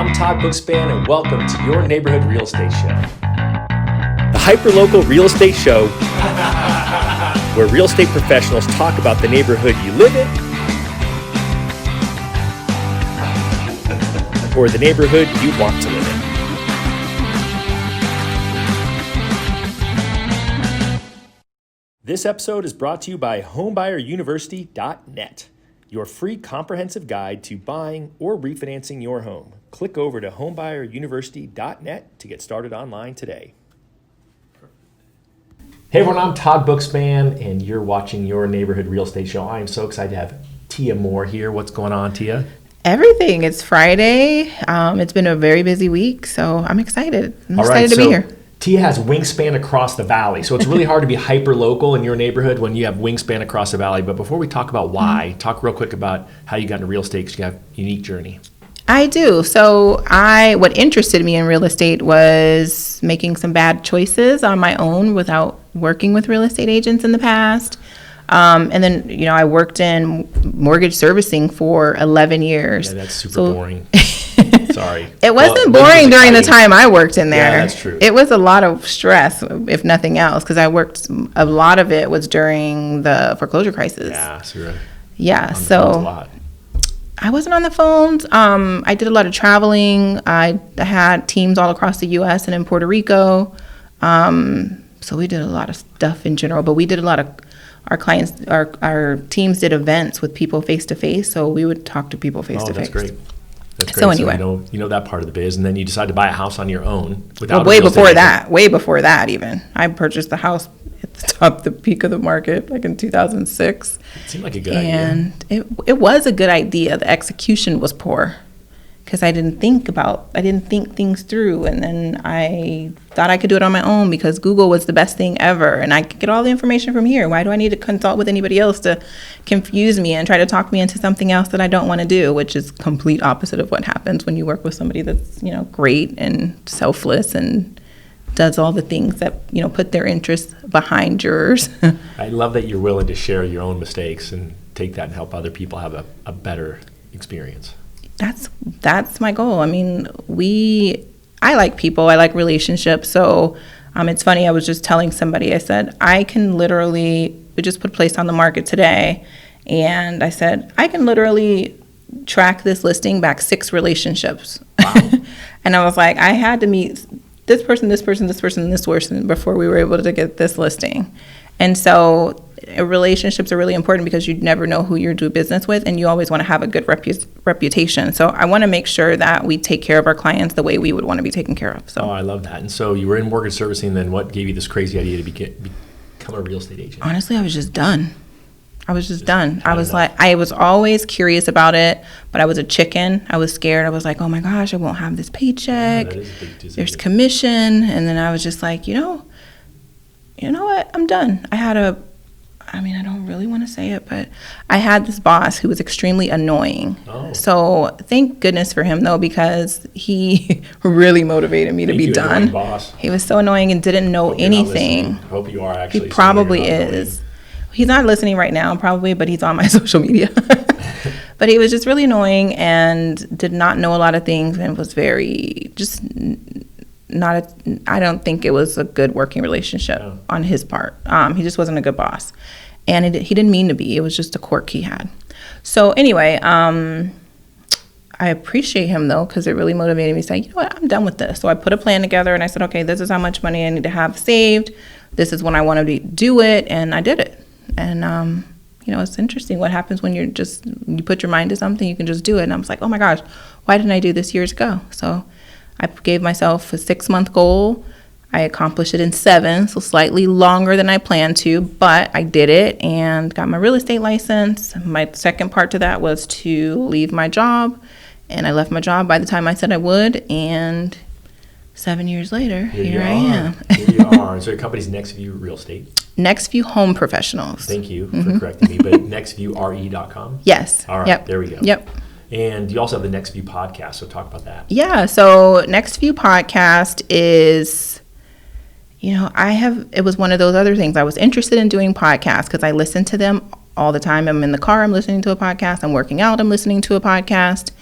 I'm Todd Wingspan, and welcome to your neighborhood real estate show. The hyperlocal real estate show where real estate professionals talk about the neighborhood you live in or the neighborhood you want to live in. This episode is brought to you by homebuyeruniversity.net, your free comprehensive guide to buying or refinancing your home. Click over to homebuyeruniversity.net to get started online today. Hey everyone, I'm Todd Wingspan, and you're watching your neighborhood real estate show. I am so excited to have Tia Moore here. What's going on, Tia? Everything. It's Friday. It's been a very busy week, so I'm excited. I'm excited to be here. Tia has Wingspan across the valley, so it's really hard to be hyper local in your neighborhood when you have Wingspan across the valley. But before we talk about why, talk real quick about how you got into real estate, because you have a unique journey. I do. So what interested me in real estate was making some bad choices on my own without working with real estate agents in the past. And then, I worked in mortgage servicing for 11 years. Yeah, that's super boring. Sorry. It wasn't boring during the time I worked in there. Yeah, that's true. It was a lot of stress, if nothing else, because a lot of it was during the foreclosure crisis. Yeah, so so I wasn't on the phones. I did a lot of traveling. I had teams all across the U.S. and in Puerto Rico. So we did a lot of stuff in general, but we did a lot of our clients, our teams did events with people face to face. So we would talk to people face to face. That's great. That's great. So anyway, you know that part of the biz, and then you decide to buy a house on your own without. Way before that, even I purchased the house at the peak of the market, like in 2006. It seemed like a good idea. And it was a good idea. The execution was poor because I didn't think things through, and then I thought I could do it on my own because Google was the best thing ever, and I could get all the information from here. Why do I need to consult with anybody else to confuse me and try to talk me into something else that I don't want to do, which is complete opposite of what happens when you work with somebody that's, great and selfless and does all the things that, put their interests behind yours. I love that you're willing to share your own mistakes and take that and help other people have a better experience. That's my goal. I mean, I like people. I like relationships. So it's funny. I was just telling somebody, I said, we just put a place on the market today. And I said, I can literally track this listing back 6 relationships. Wow. And I was like, I had to meet this person, this person, this person, and this person before we were able to get this listing. And so relationships are really important because you never know who you're doing business with, and you always want to have a good reputation. So I want to make sure that we take care of our clients the way we would want to be taken care of. So I love that. And so you were in mortgage servicing, then what gave you this crazy idea to become a real estate agent? Honestly, I was just done. I was always curious about it, but I was a chicken. I was scared. I was like, oh my gosh, I won't have this paycheck. Yeah, that is a big decision. There's commission. And then I was just like, you know what? I'm done. I don't really want to say it, but I had this boss who was extremely annoying. Oh. So thank goodness for him, though, because he really motivated me to be done. Boss. He was so annoying and didn't know anything. I hope you are actually. He probably is. He's not listening right now, probably, but he's on my social media. But he was just really annoying and did not know a lot of things and was very just I don't think it was a good working relationship on his part. He just wasn't a good boss. And he didn't mean to be. It was just a quirk he had. So anyway, I appreciate him, though, because it really motivated me to say, you know what, I'm done with this. So I put a plan together, and I said, okay, this is how much money I need to have saved. This is when I want to do it, and I did it. And, it's interesting what happens when you put your mind to something, you can just do it. And I was like, oh, my gosh, why didn't I do this years ago? So I gave myself a 6-month goal. I accomplished it in 7, so slightly longer than I planned to, but I did it and got my real estate license. My second part to that was to leave my job, and I left my job by the time I said I would, and 7 years later, here I am. Here you are. So your company's NextView Real Estate? NextView Home Professionals. Thank you for correcting me, but nextviewre.com? Yes. All right, yep. There we go. Yep. And you also have the NextView podcast, so talk about that. Yeah, so NextView podcast is, it was one of those other things. I was interested in doing podcasts because I listen to them all the time. I'm in the car, I'm listening to a podcast. I'm working out, I'm listening to a podcast.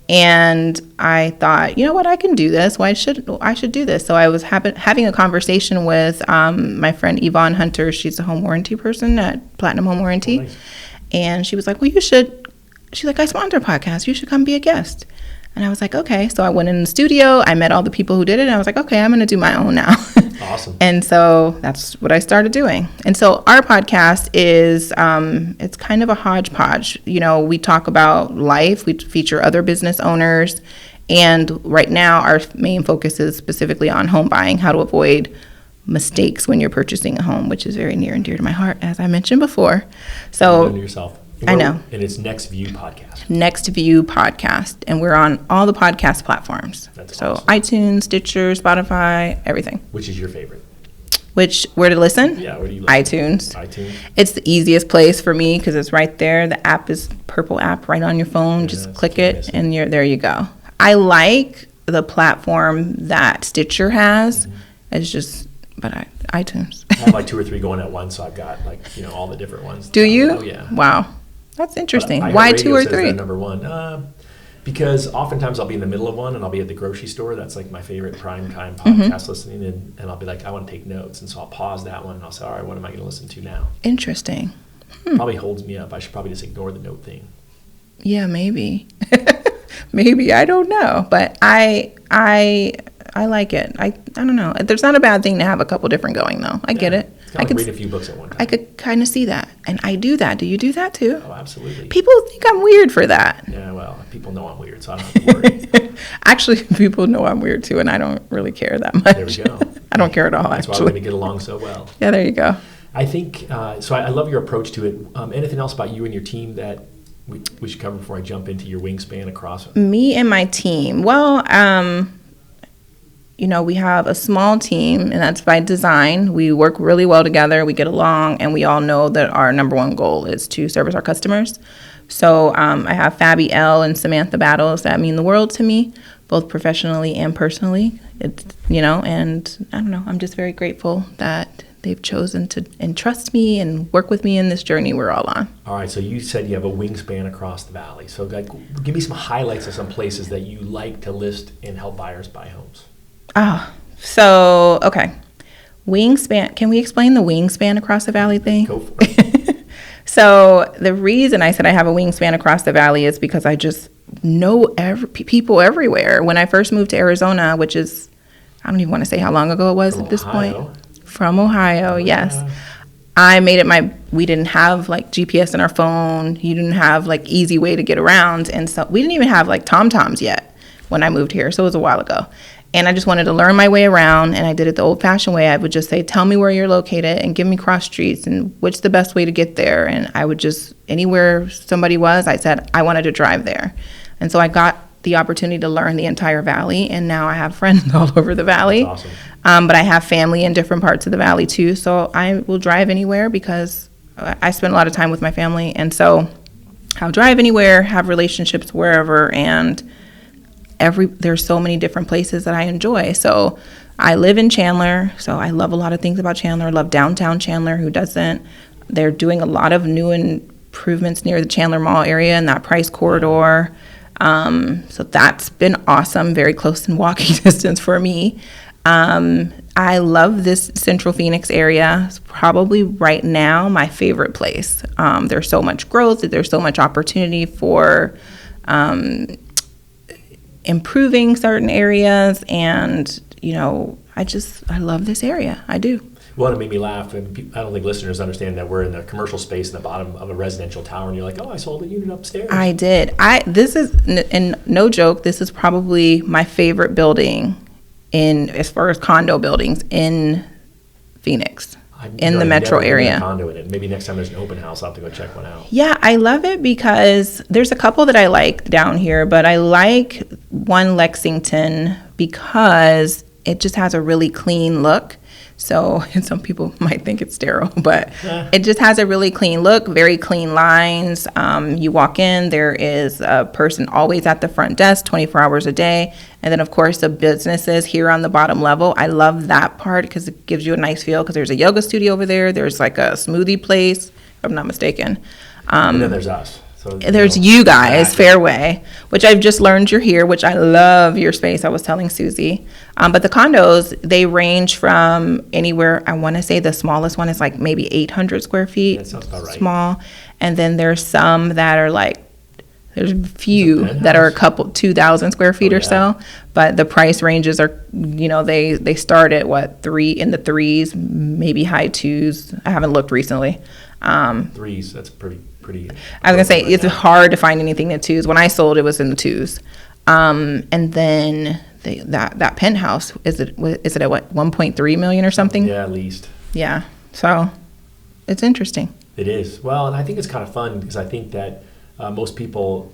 And I thought, you know what, I can do this. I should do this. So I was having a conversation with my friend Yvonne Hunter. She's a home warranty person at Platinum Home Warranty. Oh, nice. And she was like, well, you should. She's like, I sponsor a podcast. You should come be a guest. And I was like, okay. So I went in the studio. I met all the people who did it. And I was like, okay, I'm going to do my own now. Awesome. And so that's what I started doing. And so our podcast is, it's kind of a hodgepodge. You know, we talk about life. We feature other business owners. And right now, our main focus is specifically on home buying, how to avoid mistakes when you're purchasing a home, which is very near and dear to my heart, as I mentioned before. So yourself. I know. And it's Next View Podcast. Next View Podcast. And we're on all the podcast platforms. That's so awesome. iTunes, Stitcher, Spotify, everything. Which is your favorite? Where to listen? Yeah, where do you listen? iTunes. It's the easiest place for me because it's right there. The app is purple app right on your phone. Yeah, just click it and there you go. I like the platform that Stitcher has. It's just, but iTunes. I have like 2 or 3 going at once, so I've got like, all the different ones. Do you? Oh, yeah. Wow. That's interesting. But Why iHeartRadio 2 or says 3? they're number one. Because oftentimes I'll be in the middle of one and I'll be at the grocery store. That's like my favorite prime time podcast listening. And I'll be like, I want to take notes. And so I'll pause that one and I'll say, all right, what am I going to listen to now? Interesting. Probably holds me up. I should probably just ignore the note thing. Yeah, maybe. Maybe. I don't know. But I like it. I don't know. There's not a bad thing to have a couple different going, though. I get it. It's kind of like read a few books at one time. I could kind of see that. And I do that. Do you do that, too? Oh, absolutely. People think I'm weird for that. Yeah, well, people know I'm weird, so I don't have to worry. Actually, people know I'm weird, too, and I don't really care that much. There we go. I don't care at all, That's actually. why we're going to get along so well. Yeah, there you go. I think, so I love your approach to it. Anything else about you and your team that we should cover before I jump into your wingspan across? Me and my team. Well, we have a small team, and that's by design. We work really well together. We get along, and we all know that our number one goal is to service our customers. So I have Fabi L and Samantha Battles that mean the world to me, both professionally and personally. It's, and I don't know, I'm just very grateful that they've chosen to entrust me and work with me in this journey we're all on. All right, so you said you have a wingspan across the valley. So give me some highlights of some places that you like to list and help buyers buy homes. Okay. Wingspan. Can we explain the wingspan across the valley thing? Go for it. So the reason I said I have a wingspan across the valley is because I just know people everywhere. When I first moved to Arizona, which is, I don't even want to say how long ago it was at this point. From Ohio, yes. I made it we didn't have like GPS in our phone. You didn't have like easy way to get around. And so we didn't even have like TomToms yet when I moved here. So it was a while ago. And I just wanted to learn my way around, and I did it the old-fashioned way. I would just say, tell me where you're located and give me cross streets and what's the best way to get there. And I would just, anywhere somebody was, I said, I wanted to drive there. And so I got the opportunity to learn the entire valley, and now I have friends all over the valley. That's awesome. But I have family in different parts of the valley, too. So I will drive anywhere because I spend a lot of time with my family. And so I'll drive anywhere, have relationships wherever, and there's so many different places that I enjoy. So I live in Chandler, so I love a lot of things about Chandler. I love downtown Chandler. Who doesn't? They're doing a lot of new improvements near the Chandler Mall area and that price corridor. So that's been awesome, very close in walking distance for me. I love this Central Phoenix area. It's probably right now my favorite place. There's so much growth. There's so much opportunity for improving certain areas, and I love this area. I do. Well, it made me laugh, and I don't think listeners understand that we're in the commercial space in the bottom of a residential tower, and you're like, oh, I sold a unit upstairs. I did. This is, and no joke, this is probably my favorite building as far as condo buildings in Phoenix. In the metro area. A condo in it. Maybe next time there's an open house, I'll have to go check one out. Yeah, I love it because there's a couple that I like down here, but I like one Lexington because it just has a really clean look. So, and some people might think it's sterile, but it just has a really clean look, very clean lines. You walk in, there is a person always at the front desk, 24 hours a day. And then, of course, the businesses here on the bottom level. I love that part because it gives you a nice feel because there's a yoga studio over there. There's like a smoothie place, if I'm not mistaken. And then there's us. So there's you guys, Fairway, which I've just learned you're here, which I love your space. I was telling Susie. But the condos, they range from anywhere. I want to say the smallest one is like maybe 800 square feet. That sounds about right. Small. And then there's some that are like, there's a few that are a couple 2,000 square feet or so, but the price ranges are, they start at in the threes, maybe high twos. I haven't looked recently. Threes, that's pretty. I was gonna say it's hard to find anything in twos. When I sold, it was in the twos, and then that penthouse is it at what 1.3 million or something? Yeah, at least. Yeah, so it's interesting. It is. Well, and I think it's kind of fun because I think that most people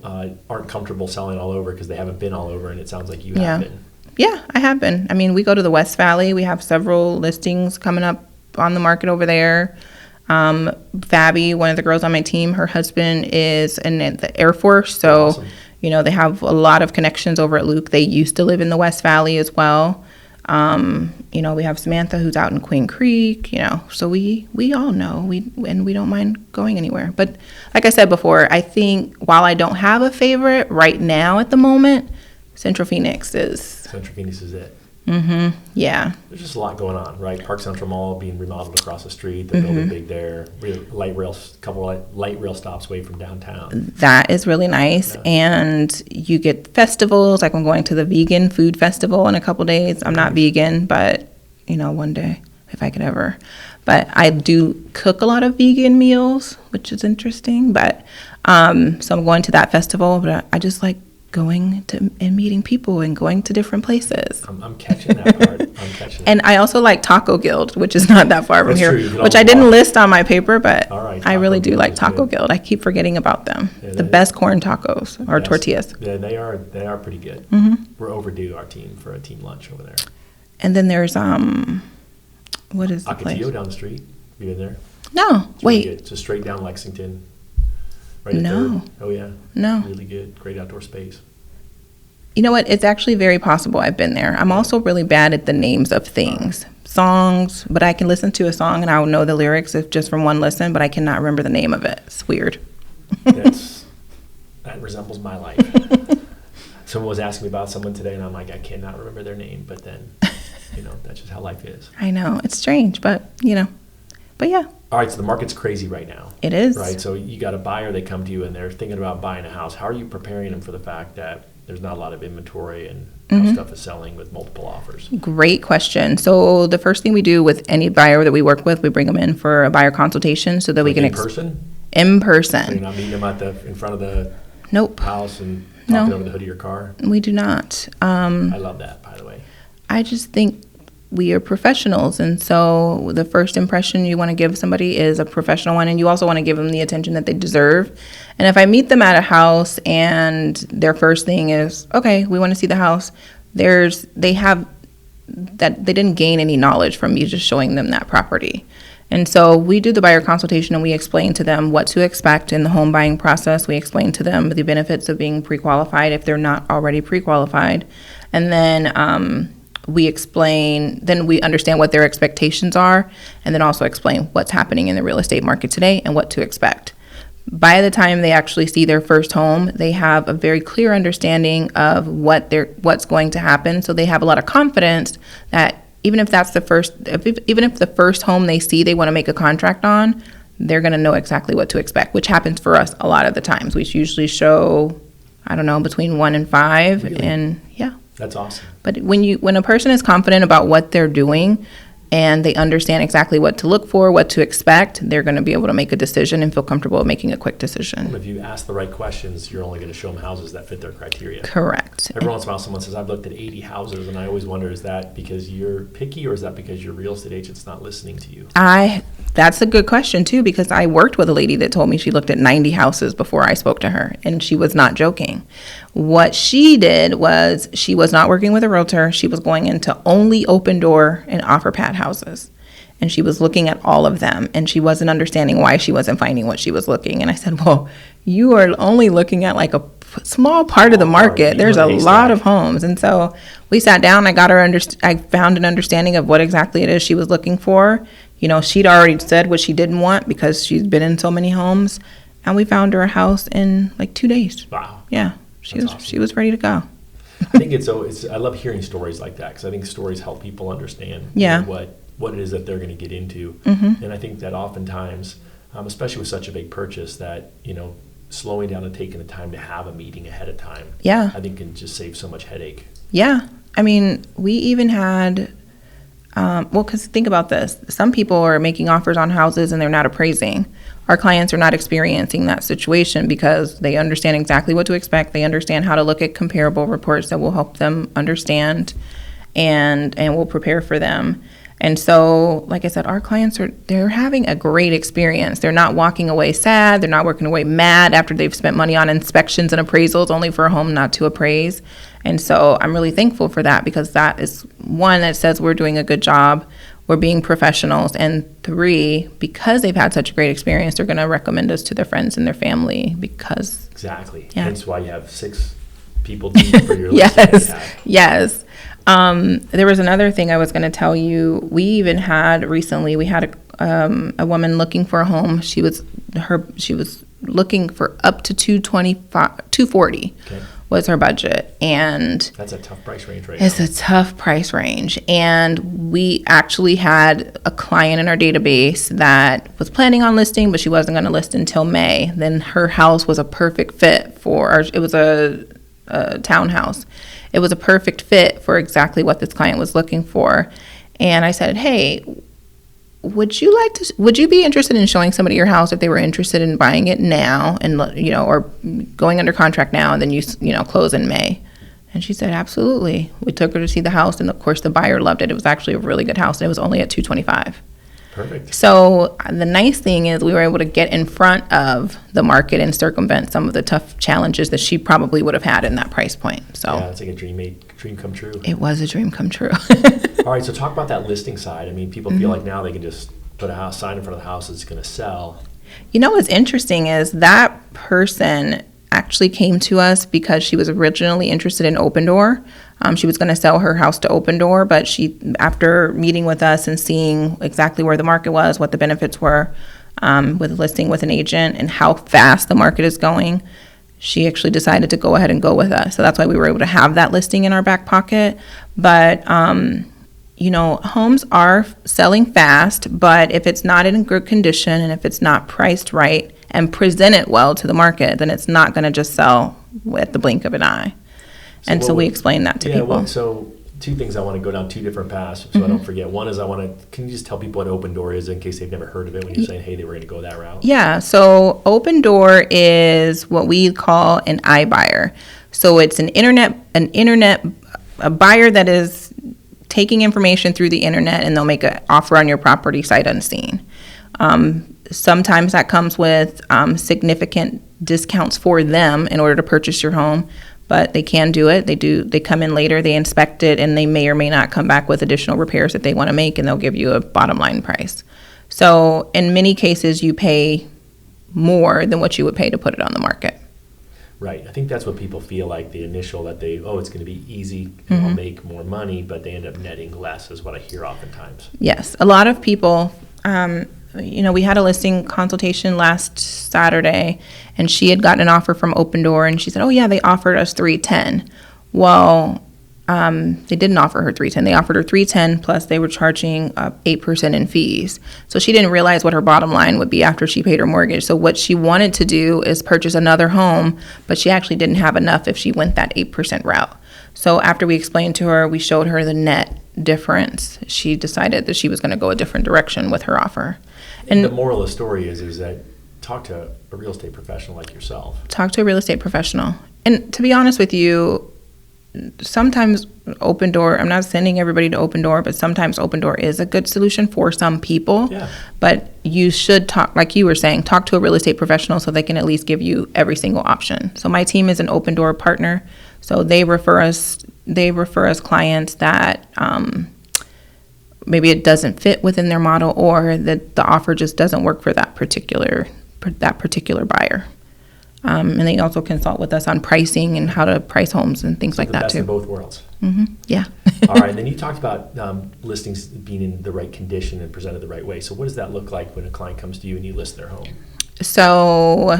aren't comfortable selling all over because they haven't been all over, and it sounds like you have been. Yeah, I have been. I mean, we go to the West Valley. We have several listings coming up on the market over there. Fabi, one of the girls on my team, her husband is in the Air Force, so awesome. They have a lot of connections over at Luke. They used to live in the West Valley as well. We have Samantha who's out in Queen Creek, so we all know and we don't mind going anywhere. But like I said before, I think while I don't have a favorite right now at the moment, Central Phoenix is it. Mm-hmm. Yeah. There's just a lot going on, right? Park Central Mall being remodeled across the street. They're building big there. Couple light rail stops away from downtown. That is really nice. Yeah. And you get festivals. Like I'm going to the vegan food festival in a couple days. I'm not vegan, but one day if I could ever. But I do cook a lot of vegan meals, which is interesting. But so I'm going to that festival. But I just like going to and meeting people and going to different places. I'm catching that part. And I also like Taco Guild, which is not that far from here, which I walk. didn't list on my paper, but I really do Guild like Taco Guild. I keep forgetting about them. The best corn tacos or tortillas. Yeah, they are pretty good. Mm-hmm. We're overdue, our team, for a team lunch over there. And then there's what is the place? Ocotillo down the street. You been there? No, it's wait. Really just straight down Lexington. Right No. Third. Oh yeah. No. Really good. Great outdoor space. You know what? It's actually very possible I've been there. I'm also really bad at the names of things, songs, but I can listen to a song and I will know the lyrics if just from one listen, but I cannot remember the name of it. It's weird. That resembles my life. Someone was asking me about someone today, and I'm like, I cannot remember their name, but then, that's just how life is. I know. It's strange, but yeah. All right, so the market's crazy right now. It is. Right, so you got a buyer, they come to you, and they're thinking about buying a house. How are you preparing them for the fact that there's not a lot of inventory and how stuff is selling with multiple offers? Great question. So the first thing we do with any buyer that we work with, we bring them in for a buyer consultation so that we can... In person? In person. So you're not meeting them in front of the house and talking over the hood of your car? We do not. I love that, by the way. I just think we are professionals, and so the first impression you want to give somebody is a professional one, and you also want to give them the attention that they deserve. And if I meet them at a house and their first thing is, okay, we want to see the house, they didn't gain any knowledge from me just showing them that property. And so we do the buyer consultation and we explain to them what to expect in the home buying process. We explain to them the benefits of being pre-qualified if they're not already pre-qualified. And then we understand what their expectations are, and then also explain what's happening in the real estate market today and what to expect. By the time they actually see their first home, they have a very clear understanding of what's going to happen. So they have a lot of confidence that even if the first home they see they want to make a contract on, they're going to know exactly what to expect, which happens for us a lot of the times. We usually show, between 1 and 5, really? And yeah. That's awesome. But when a person is confident about what they're doing and they understand exactly what to look for, what to expect, they're going to be able to make a decision and feel comfortable making a quick decision. If you ask the right questions, you're only going to show them houses that fit their criteria. Correct. Every once in a while someone says, I've looked at 80 houses, and I always wonder, is that because you're picky or is that because your real estate agent's not listening to you? That's a good question, too, because I worked with a lady that told me she looked at 90 houses before I spoke to her, and she was not joking. What she did was she was not working with a realtor. She was going into only open door and offer pad houses, and she was looking at all of them, and she wasn't understanding why she wasn't finding what she was looking. And I said, well, you are only looking at like a small part of the market. There's a lot of homes. And so we sat down. I found an understanding of what exactly it is she was looking for. She'd already said what she didn't want because she's been in so many homes. and we found her a house in like 2 days. Wow. Yeah, she was ready to go. I think I love hearing stories like that, because I think stories help people understand what it is that they're going to get into. And I think that oftentimes, especially with such a big purchase, that, slowing down and taking the time to have a meeting ahead of time, I think can just save so much headache. Yeah. I mean, we even had, because think about this. Some people are making offers on houses and they're not appraising. Our clients are not experiencing that situation because they understand exactly what to expect. They understand how to look at comparable reports that will help them understand and will prepare for them. And so, like I said, our clients they're having a great experience. They're not walking away sad. They're not walking away mad after they've spent money on inspections and appraisals only for a home not to appraise. And so I'm really thankful for that, because that is one that says we're doing a good job. We're being professionals. And 3, because they've had such a great experience, they're going to recommend us to their friends and their family because. Exactly. Yeah. That's why you have 6 people deep for your listing. Yes. There was another thing I was going to tell you. We even had recently, a woman looking for a home. She was looking for up to $240 was her budget, and that's a tough price range, right? It's a tough price range, and we actually had a client in our database that was planning on listing, but she wasn't going to list until May. Then her house was a perfect fit it was a townhouse. It was a perfect fit for exactly what this client was looking for. And I said, hey, would you be interested in showing somebody your house if they were interested in buying it now and, or going under contract now and then you close in May? And she said, absolutely. We took her to see the house, and of course the buyer loved it. It was actually a really good house, and it was only at $225. Perfect. So the nice thing is we were able to get in front of the market and circumvent some of the tough challenges that she probably would have had in that price point. So yeah, it's like a dream come true. It was a dream come true. All right, so talk about that listing side. I mean, people feel like now they can just put a sign in front of the house that's going to sell. What's interesting is that person actually came to us because she was originally interested in Open Door. She was going to sell her house to Open Door, but after meeting with us and seeing exactly where the market was, what the benefits were with listing with an agent and how fast the market is going, she actually decided to go ahead and go with us. So that's why we were able to have that listing in our back pocket. But, homes are selling fast, but if it's not in good condition and if it's not priced right and presented well to the market, then it's not going to just sell at the blink of an eye. So we explain that to people. Well, so 2 things I want to go down 2 different paths so I don't forget. One is can you just tell people what Open Door is in case they've never heard of it when you're saying, hey, they were going to go that route? Yeah, so Open Door is what we call an iBuyer. So it's a buyer that is taking information through the internet, and they'll make an offer on your property sight unseen. Sometimes that comes with significant discounts for them in order to purchase your home. But they can do it. They come in later, they inspect it, and they may or may not come back with additional repairs that they want to make, and they'll give you a bottom line price. So in many cases, you pay more than what you would pay to put it on the market. Right. I think that's what people feel like, the initial that it's going to be easy and I'll make more money, but they end up netting less is what I hear oftentimes. Yes. A lot of people, we had a listing consultation last Saturday, and she had gotten an offer from Open Door, and she said, oh yeah, they offered us $310. Well, they didn't offer her $310. They offered her $310 plus they were charging 8% in fees. So she didn't realize what her bottom line would be after she paid her mortgage. So what she wanted to do is purchase another home, but she actually didn't have enough if she went that 8% route. So after we explained to her, we showed her the net difference, she decided that she was going to go a different direction with her offer. And the moral of the story is that talk to a real estate professional like yourself. Talk to a real estate professional. And to be honest with you, sometimes Open Door, I'm not sending everybody to Open Door, but sometimes Open Door is a good solution for some people. Yeah. But you should talk, like you were saying, talk to a real estate professional so they can at least give you every single option. So my team is an Open Door partner. So they refer us clients that maybe it doesn't fit within their model, or that the offer just doesn't work for that particular buyer. And they also consult with us on pricing and how to price homes and things like that too. The best of both worlds. Mm-hmm. Yeah. All right. And then you talked about listings being in the right condition and presented the right way. So what does that look like when a client comes to you and you list their home? So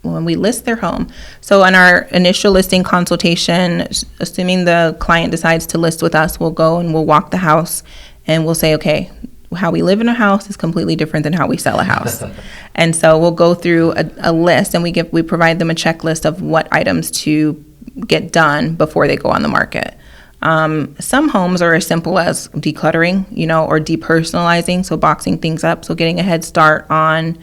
when we list their home, so on our initial listing consultation, assuming the client decides to list with us, we'll go and we'll walk the house and we'll say, okay, how we live in a house is completely different than how we sell a house. And so we'll go through a list, and we provide them a checklist of what items to get done before they go on the market. Some homes are as simple as decluttering, or depersonalizing, so boxing things up, so getting a head start on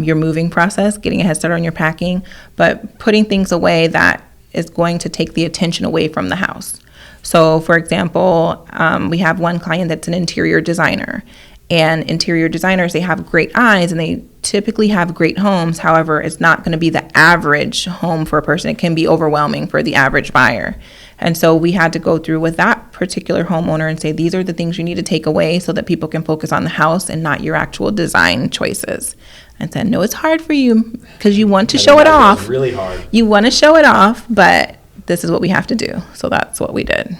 your moving process, getting a head start on your packing, but putting things away that is going to take the attention away from the house. So, for example, we have one client that's an interior designer, and interior designers, they have great eyes and they typically have great homes. However, it's not going to be the average home for a person. It can be overwhelming for the average buyer. And so we had to go through with that particular homeowner and say, these are the things you need to take away so that people can focus on the house and not your actual design choices. And said, no, it's hard for you because you want to show it off. It's really hard. You want to show it off, but this is what we have to do. So that's what we did.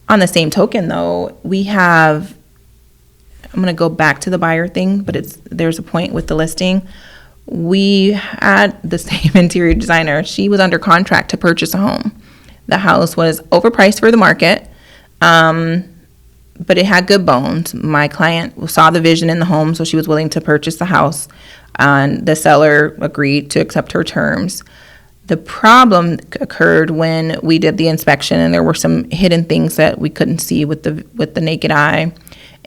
On the same token, though, I'm going to go back to the buyer thing, but there's a point with the listing. We had the same interior designer. She was under contract to purchase a home. The house was overpriced for the market, but it had good bones. My client saw the vision in the home, so she was willing to purchase the house, and the seller agreed to accept her terms. The problem occurred when we did the inspection, and there were some hidden things that we couldn't see with the naked eye.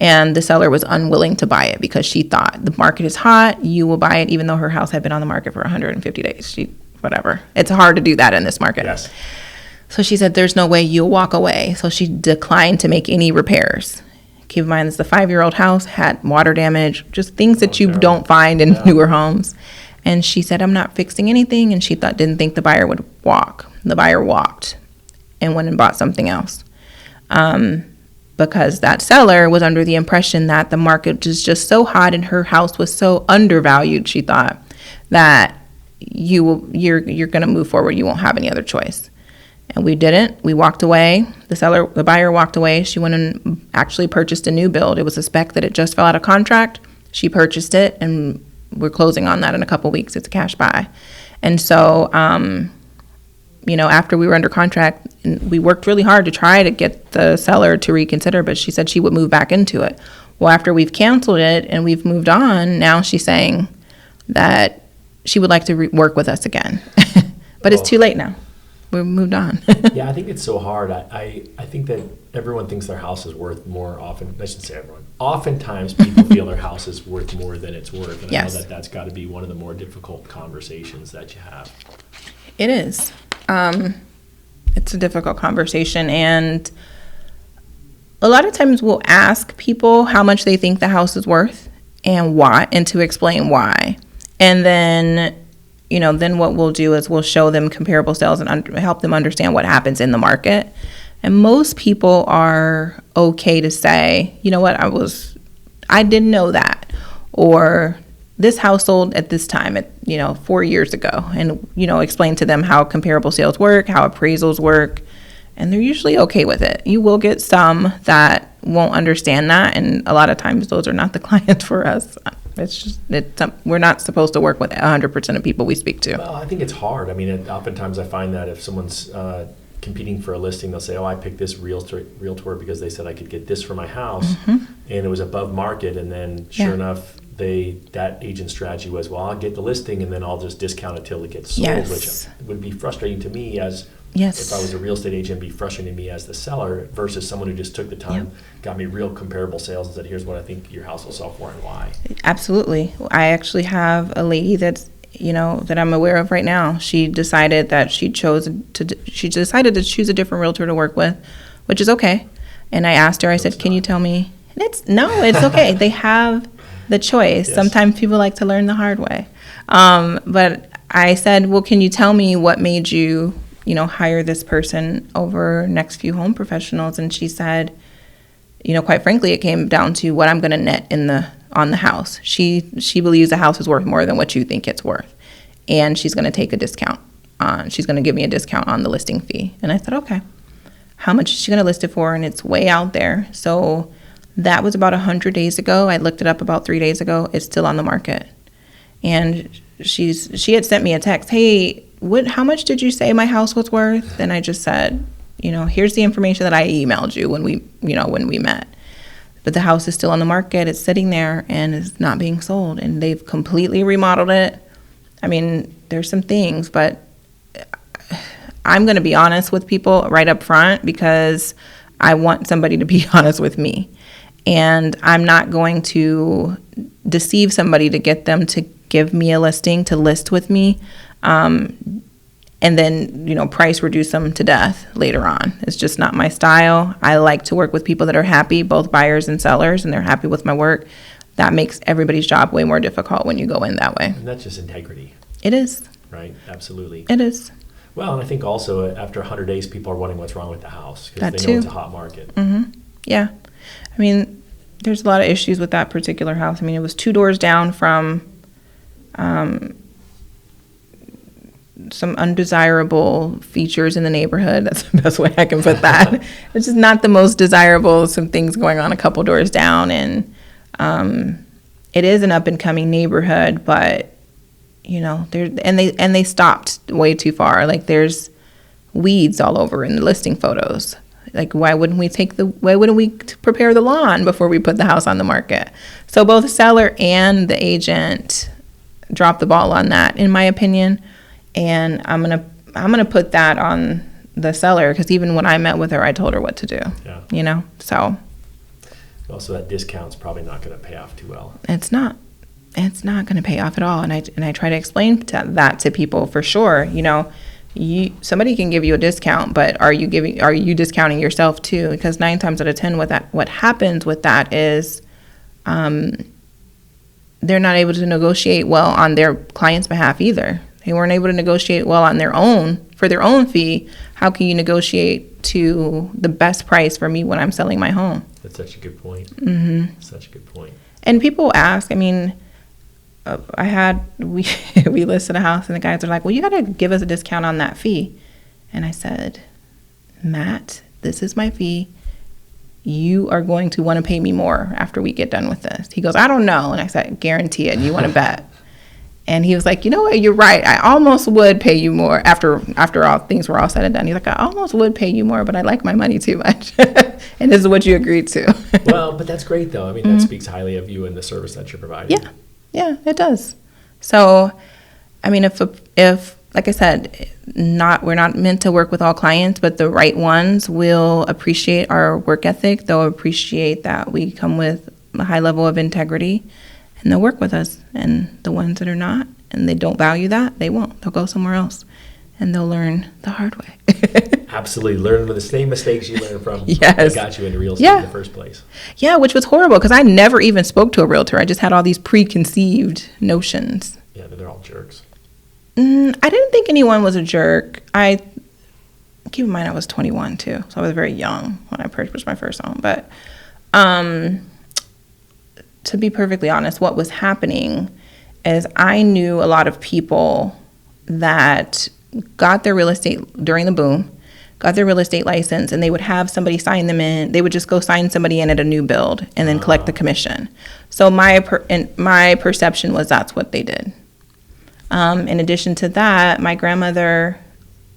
And the seller was unwilling to buy it because she thought the market is hot, you will buy it, even though her house had been on the market for 150 days. Whatever. It's hard to do that in this market. Yes. So she said, there's no way you'll walk away. So she declined to make any repairs. Keep in mind, the 5-year-old house had water damage, just things that you don't find in newer homes. And she said, I'm not fixing anything. And she didn't think the buyer would walk. The buyer walked and went and bought something else. Because that seller was under the impression that the market was just so hot and her house was so undervalued, she thought, that you're going to move forward. You won't have any other choice. And we didn't. We walked away. The buyer walked away. She went and actually purchased a new build. It was a spec that it just fell out of contract. She purchased it, and we're closing on that in a couple weeks. It's a cash buy. And so, after we were under contract, we worked really hard to try to get the seller to reconsider, but she said she would move back into it. Well, after we've canceled it and we've moved on, now she's saying that she would like to work with us again. But it's too late now. We've moved on. Yeah, I think it's so hard. I think that everyone thinks their house is worth more often. I shouldn't say everyone. Oftentimes people feel their house is worth more than it's worth. And yes. I know that's got to be one of the more difficult conversations that you have. It is. It's a difficult conversation, and a lot of times we'll ask people how much they think the house is worth and why, and to explain why. And then, then what we'll do is we'll show them comparable sales and help them understand what happens in the market. And most people are okay to say, you know what, I didn't know that, or this house sold at this time, 4 years ago, and, explain to them how comparable sales work, how appraisals work, and they're usually okay with it. You will get some that won't understand that, and a lot of times those are not the clients for us. We're not supposed to work with 100% of people we speak to. Well, I think it's hard. I mean, oftentimes I find that if someone's competing for a listing, they'll say, I picked this realtor because they said I could get this for my house, and it was above market, and then sure enough, that agent strategy was, I'll get the listing and then I'll just discount it till it gets sold, which would be frustrating to me if I was a real estate agent, it'd be frustrating to me as the seller versus someone who just took the time, got me real comparable sales and said, here's what I think your house will sell for and why. Absolutely. I actually have a lady that's, that I'm aware of right now. She decided that she decided to choose a different realtor to work with, which is okay. And I asked her, I said, can you tell me? It's okay. They have the choice. Yes. Sometimes people like to learn the hard way. But I said, well, can you tell me what made you, hire this person over next few home professionals? And she said, quite frankly, it came down to what I'm going to net on the house. She believes the house is worth more than what you think it's worth. And she's going to take a discount. She's going to give me a discount on the listing fee. And I said, okay. How much is she going to list it for? And it's way out there. So That was about 100 days ago. I looked it up about 3 days ago. It's still on the market. And she had sent me a text, hey, how much did you say my house was worth? And I just said, here's the information that I emailed you when we met. But the house is still on the market. It's sitting there and is not being sold. And they've completely remodeled it. I mean, there's some things, but I'm going to be honest with people right up front because I want somebody to be honest with me. And I'm not going to deceive somebody to get them to give me a listing, to list with me, and then, price reduce them to death later on. It's just not my style. I like to work with people that are happy, both buyers and sellers, and they're happy with my work. That makes everybody's job way more difficult when you go in that way. And that's just integrity. It is. Right? Absolutely. It is. Well, and I think also after 100 days, people are wondering what's wrong with the house because That they know too. it's a hot market. Mm-hmm. Yeah. I mean, there's a lot of issues with that particular house. I mean, it was 2 doors down from some undesirable features in the neighborhood. That's the best way I can put that. It's just not the most desirable. Some things going on a couple doors down, and it is an up and coming neighborhood, but they stopped way too far. Like there's weeds all over in the listing photos. Like why wouldn't we prepare the lawn before we put the house on the market? So both the seller and the agent dropped the ball on that, in my opinion. And I'm gonna put that on the seller because even when I met with her, I told her what to do. Yeah. So. Also, that discount's probably not going to pay off too well. It's not going to pay off at all. And I try to explain that to people for sure. Somebody can give you a discount, but are you discounting yourself too? Because 9 times out of 10, what happens with that is, they're not able to negotiate well on their client's behalf either. They weren't able to negotiate well for their own fee. How can you negotiate to the best price for me when I'm selling my home? That's such a good point. Mm-hmm. Such a good point. And people ask, I mean, we listed a house and the guys are like, well, you got to give us a discount on that fee. And I said, Matt, this is my fee. You are going to want to pay me more after we get done with this. He goes, I don't know. And I said, guarantee it. You want to bet? And he was like, you know what? You're right. I almost would pay you more after all things were all said and done. He's like, I almost would pay you more, but I like my money too much. And this is what you agreed to. Well, but that's great though. I mean, that speaks highly of you and the service that you're providing. Yeah, it does. So, I mean, if like I said, we're not meant to work with all clients, but the right ones will appreciate our work ethic. They'll appreciate that we come with a high level of integrity, and they'll work with us. And the ones that are not, and they don't value that, they won't. They'll go somewhere else, and they'll learn the hard way. Absolutely. Learn from the same mistakes you learned from Yes. that got you into real estate in the first place. Yeah, which was horrible because I never even spoke to a realtor. I just had all these preconceived notions. Yeah, they're all jerks. I didn't think anyone was a jerk. Keep in mind I was 21 too, so I was very young when I purchased my first home. But to be perfectly honest, what was happening is I knew a lot of people that got their real estate during the boom, got their real estate license, and they would have somebody sign them in. They would just go sign somebody in at a new build and then collect the commission. So my perception was that's what they did. In addition to that, my grandmother,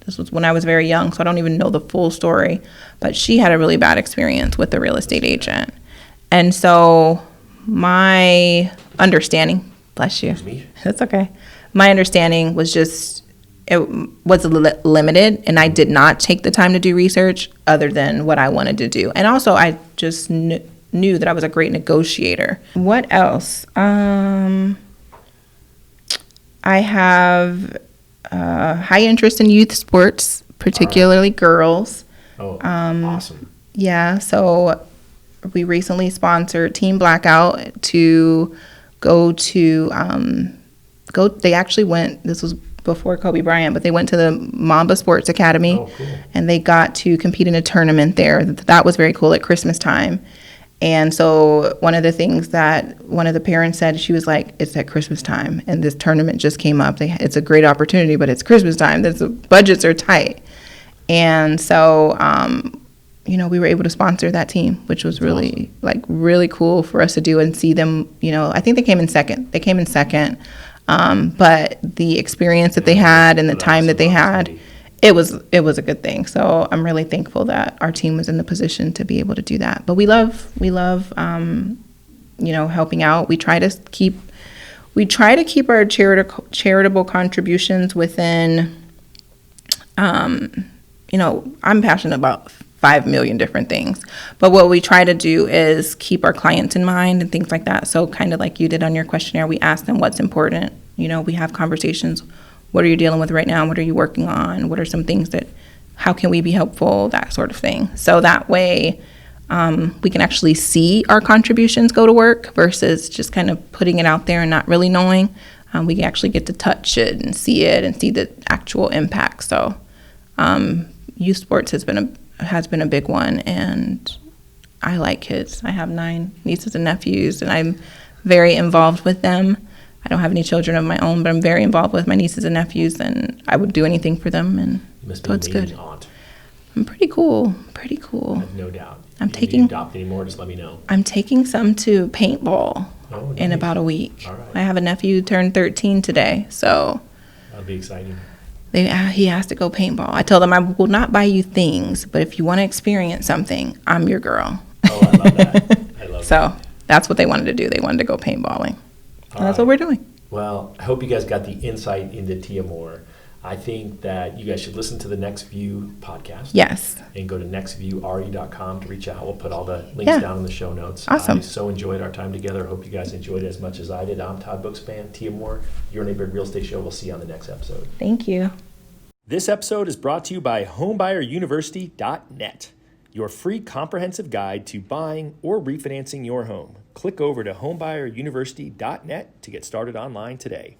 this was when I was very young, so I don't even know the full story, but she had a really bad experience with the real estate agent. And so my understanding, bless you, that's okay. My understanding was just, it was limited, and I did not take the time to do research other than what I wanted to do. And also, I just knew that I was a great negotiator. What else? I have high interest in youth sports, particularly girls. Oh, awesome. Yeah, so we recently sponsored Team Blackout to go to, they actually went, this was before Kobe Bryant, but they went to the Mamba Sports Academy. Oh, cool. And they got to compete in a tournament there. That was very cool at Christmas time. And so one of the things that one of the parents said, she was like, it's at Christmas time, and this tournament just came up. It's a great opportunity, but it's Christmas time. The budgets are tight. And so, we were able to sponsor that team, which was really really cool for us to do and see them. I think they came in second. But the experience that they had and the time that they had, it was a good thing. So I'm really thankful that our team was in the position to be able to do that. But we love helping out. We try to keep our charitable contributions within. I'm passionate about 5 million different things, but what we try to do is keep our clients in mind and things like that. So kind of like you did on your questionnaire, we ask them what's important. We have conversations. What are you dealing with right now? What are you working on? What are some things how can we be helpful? That sort of thing. So that way, we can actually see our contributions go to work versus just kind of putting it out there and not really knowing. We actually get to touch it and see the actual impact. So, youth sports has been a big one, and I like kids. I have 9 nieces and nephews, and I'm very involved with them. I don't have any children of my own, but I'm very involved with my nieces and nephews, and I would do anything for them. And so it's good. Aunt. I'm pretty cool. I have no doubt. If you adopt any more, just let me know. I'm taking some to paintball in about a week. All right. I have a nephew who turned 13 today, so That'll be exciting. He has to go paintball. I told him I will not buy you things, but if you want to experience something, I'm your girl. Oh, I love that. So that's what they wanted to do. They wanted to go paintballing. And that's what we're doing. Well, I hope you guys got the insight into Tia Moore. I think that you guys should listen to the Next View podcast. Yes. And go to nextviewre.com to reach out. We'll put all the links down in the show notes. Awesome. I so enjoyed our time together. Hope you guys enjoyed it as much as I did. I'm Todd Bookspan, Tia Moore, your neighborhood real estate show. We'll see you on the next episode. Thank you. This episode is brought to you by homebuyeruniversity.net, your free comprehensive guide to buying or refinancing your home. Click over to homebuyeruniversity.net to get started online today.